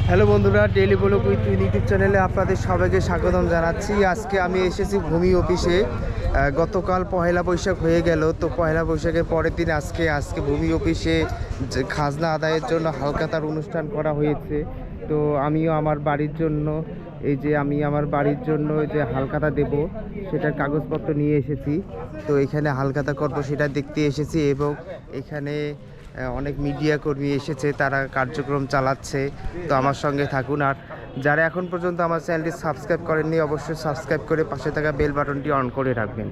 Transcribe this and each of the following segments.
Hello বন্ধুরা, daily blog with YouTube চ্যানেলে আপনাদের সবাইকে স্বাগতম জানাচ্ছি। আজকে আমি এসেছি ভূমি অফিসে। গতকাল পহেলা বৈশাখ হয়ে গেল, তো পহেলা বৈশাখের পরের দিন আজকে ভূমি অফিসে যে খাজনা আদায়ের জন্য হালখাতার অনুষ্ঠান করা হয়েছে। তো আমিও আমার বাড়ির জন্য আমার বাড়ির জন্য যে হালখাতা দেব সেটার কাগজপত্র নিয়ে এসেছি। তো এখানে হালখাতা করব সেটা দেখতে এসেছি, এবং এখানে অনেক মিডিয়া কর্মী এসেছে, তারা কার্যক্রম চালাচ্ছে। তো আমার সঙ্গে থাকুন। আর যারা এখন পর্যন্ত আমার চ্যানেলটি সাবস্ক্রাইব করেননি, অবশ্যই সাবস্ক্রাইব করে পাশে থাকা বেল বাটনটি অন করে রাখবেন।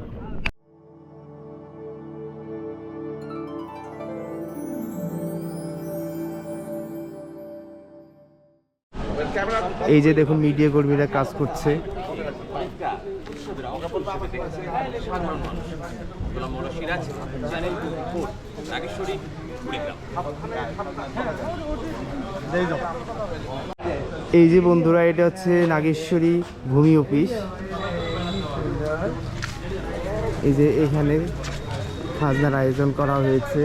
এই যে দেখুন, মিডিয়া কর্মীরা কাজ করছে। এই যে বন্ধুরা, এটা হচ্ছে নাগেশ্বরী ভূমি অফিস। এই যে এখানে খাজনার আয়োজন করা হয়েছে।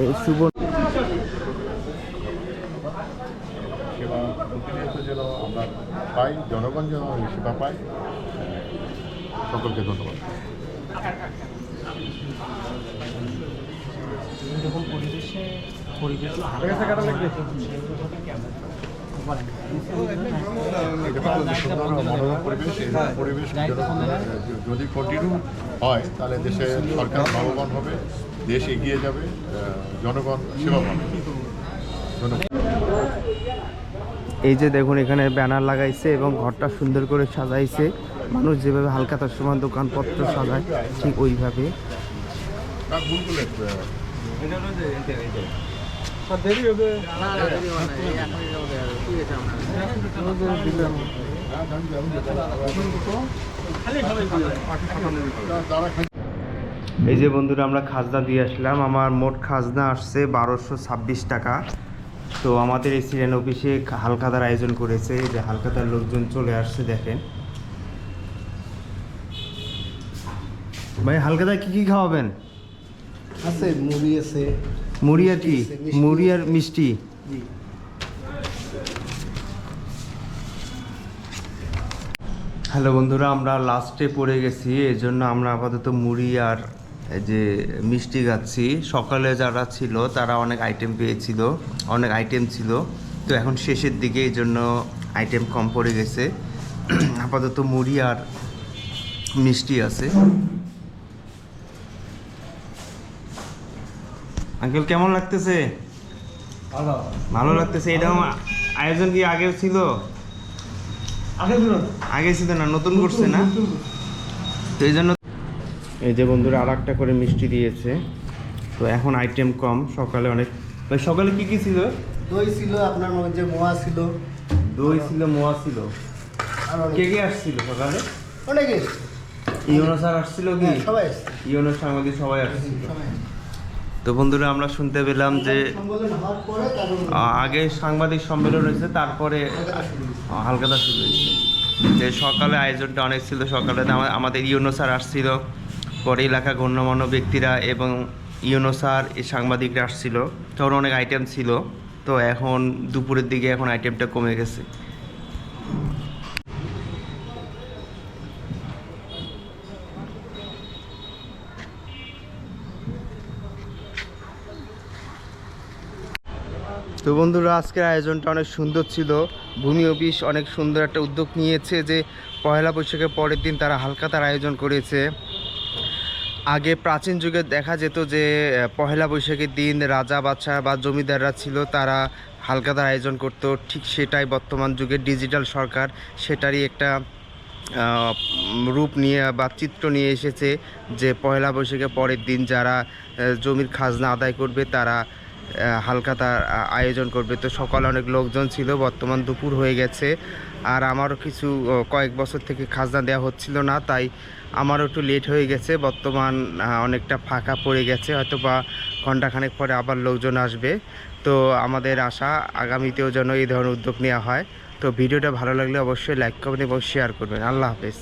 এই শুভ সেবা প্রতিনিয়ত যেন আমরা পাই, জনগণ যেন সেবা পাই। সকলকে ধন্যবাদ। মনোরম পরিবেশ যদি কন্টিনিউ হয় তাহলে দেশে সরকার লাভবান হবে, দেশ এগিয়ে যাবে, জনগণ সেবা পাবে। ধন্যবাদ। এই যে দেখুন, এখানে ব্যানার লাগাইছে এবং ঘরটা সুন্দর করে সাজাইছে। মানুষ যেভাবে হালখাতার সময় দোকানপত্র সাজায় ঠিক ওইভাবে। এই যে বন্ধুরা, আমরা খাজনা দিয়ে আসলাম। আমার মোট খাজনা আসছে 1226 টাকা। তো আমাদের এই সিএন অফিসে হালখাতার আয়োজন করেছে। এই যে হালখাতার লোকজন চলে আসছে, দেখেন। ভাই, হালখাতায় কি কি খাওয়াবেন? আছে মুড়ি আছে। মুড়ি আর কি? মুড়ি আর মিষ্টি। হ্যালো বন্ধুরা, আমরা লাস্টে পড়ে গেছি, এই জন্য আমরা আপাতত মুড়ি আর যে মিষ্টি খাচ্ছি। সকালে যারা ছিল তারা অনেক আইটেম পেয়েছিল, অনেক আইটেম ছিল। তো এখন শেষের দিকে এই জন্য আইটেম কম পড়ে গেছে। আপাতত মুড়ি আর মিষ্টি আছে। আঙ্কেল, কেমন লাগতেছে? ভালো লাগতেছে। এটা আয়োজন কি আগেও ছিল? আগে ছিল না, নতুন করছে না? তো এই জন্য এই যে বন্ধুরা, আর একটা করে মিষ্টি দিয়েছে। তো এখন আইটেম কম। সকালে অনেক, সকালে কি কি ছিল? দই ছিল, আপনার যে মোয়া ছিল। দই ছিল, মোয়া ছিল। কে কে আসছিল সকালে? অনেকে। ইউনো স্যার আসছিল কি? সবাই। ইউনো সাংবাদিক সবাই আসছিল। তো বন্ধুরা, আমরা শুনতে পেলাম যে আগে সাংবাদিক সম্মেলন হয়েছে, তারপরে হালখাতা শুরু হয়েছে। যে সকালে আয়োজনটা অনেক ছিল। সকালে আমাদের ইউনো স্যার আসছিল, পরে এলাকা গণ্যমান্য ব্যক্তিরা এবং ইউনো স্যার এই সাংবাদিকরা আসছিল। তখন অনেক আইটেম ছিল। তো এখন দুপুরের দিকে এখন আইটেমটা কমে গেছে। তো বন্ধুরা, আজকের আয়োজনটা অনেক সুন্দর ছিল। ভূমি অফিস অনেক সুন্দর একটা উদ্যোগ নিয়েছে যে পহেলা বৈশাখের পরের দিন তারা হালখাতার আয়োজন করেছে। আগে প্রাচীন যুগে দেখা যেত যে পহেলা বৈশাখের দিন রাজা বাদশা বা জমিদাররা ছিল, তারা হালখাতার আয়োজন করত। ঠিক সেটাই বর্তমান যুগের ডিজিটাল সরকার সেটারই একটা রূপ নিয়ে বা চিত্র নিয়ে এসেছে যে পহেলা বৈশাখের পরের দিন যারা জমির খাজনা আদায় করবে তারা হালখাতার আয়োজন করবে। তো সকালে অনেক লোকজন ছিল, বর্তমান দুপুর হয়ে গেছে। আর আমারও কিছু কয়েক বছর থেকে খাজনা দেওয়া হচ্ছিল না, তাই আমারও একটু লেট হয়ে গেছে। বর্তমান অনেকটা ফাঁকা পড়ে গেছে, হয়তো বা ঘণ্টাখানেক পরে আবার লোকজন আসবে। তো আমাদের আশা আগামীতেও যেন এই ধরনের উদ্যোগ নেওয়া হয়। তো ভিডিওটা ভালো লাগলে অবশ্যই লাইক করবেন এবং শেয়ার করবেন। আল্লাহ হাফেজ।